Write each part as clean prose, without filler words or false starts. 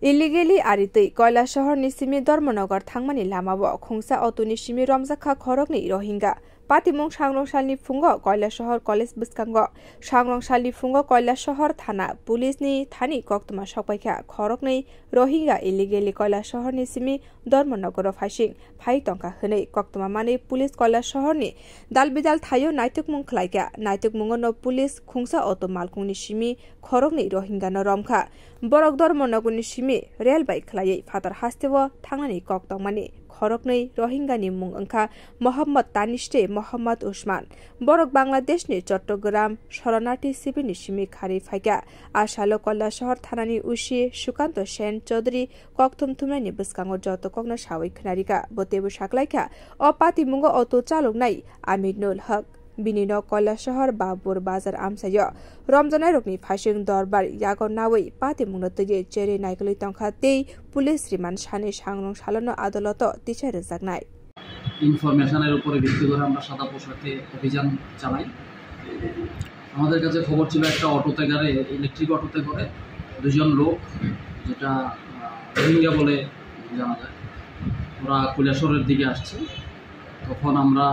Illegally aritui Koila Shahar ni simi Dormonagar Thangmani Lamabo Khungsa Otuni Shimi Ramzakha Khorokni Rohingya Patimung Shanglong Shalni Fungo Koila Shahar College Biskango Shanglong Shalni Fungo Koila Shahar Thana Police ni Thani Koktuma Shokpaikha Khorokni Rohingya illegally Koila Shahar ni simi Dormonagar of Hashing Phai Tongka Hune Koktuma Mani Police Koila Shahar ni Dalbidal Thayo Naituk Mung Klaika Naituk Mungono Police Khungsa Oto Malkung ni Shimi Khorokni Rohingya no Romkha Borok Dormonagar ni Shimi Real bike khlai fatar hastewo thangnani kok tongmani khoroknei Rohingya ni mung angkha Mohammad Tanishte Mohammad Usman Borok Bangladesh ni Chattogram Sharanarthi Sibini Shimi khari phaika Ashalo Koila Shahar thanani ushi Sukanto Sen Chaudhary kokthum thumnani biskango joto kokna sawai khnarika botebu saklaikha o pati mungo auto chaloknai Aminul Haq Binino Koila Shahar Babur Bazar Amsayo Ramjanai Rokni Phashing Dorbar Yago Nawi Pati Mungnotoye Chere Naikali Tongkha Tei Police Remand Shane Shanglong Shalono Adoloto Teacher Zagnai ইনফরমেশনের উপরে ভিত্তি করে আমরা সাদা পোশাকে অভিযান চালাই আমাদের কাছে খবর ছিল একটা অটোতে করে ইলেকট্রিক অটোতে করে দুজন লোক যেটা রোহিঙ্গা বলে জানা যায় ওরা কৈলাসহরের দিকে আসছে তখন আমরা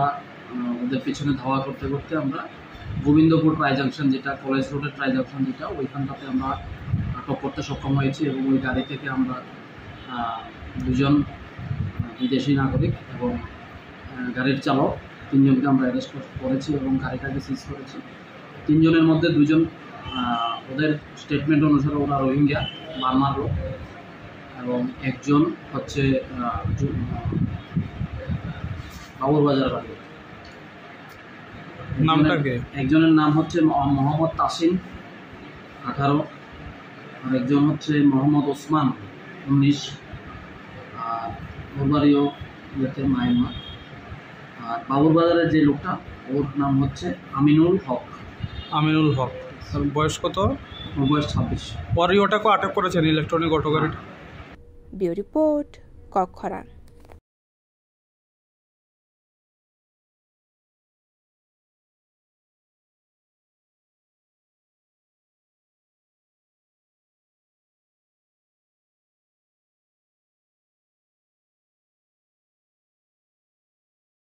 ওদের পিছনে ধাওয়া করতে করতে আমরা গোবিন্দপুর ট্রাই জাংশন যেটা কলেজ রোডের ট্রাই জাংশন যেটা ওইখানটাতে আমরা আটক করতে সক্ষম হয়েছি এবং ওই গাড়ি থেকে আমরা দুজন বিদেশি নাগরিক এবং গাড়ির চালক তিনজনকে আমরা অ্যারেস্ট করেছি এবং গাড়িটাকে সিজ করেছি তিনজনের মধ্যে দুজন ওদের স্টেটমেন্ট অনুসারে ওরা রোহিঙ্গা বার্মার লোক এবং একজন হচ্ছে বাবুরবাজার বাড়ি একজনের নাম হচ্ছে মোহাম্মদ তাসিন 18 আর একজন হচ্ছে মোহাম্মদ ওসমান 19 আর ওর বাড়িও মায়ানমার আর বাবুরবাজারের যে লোকটা ওর নাম হচ্ছে আমিনুল হক বয়স কত ওর বয়স 26 পরে ওটাকে আটক করেছেন ইলেকট্রনিক অটো গাড়িটা বিউরো রিপোর্ট কক্ষরান।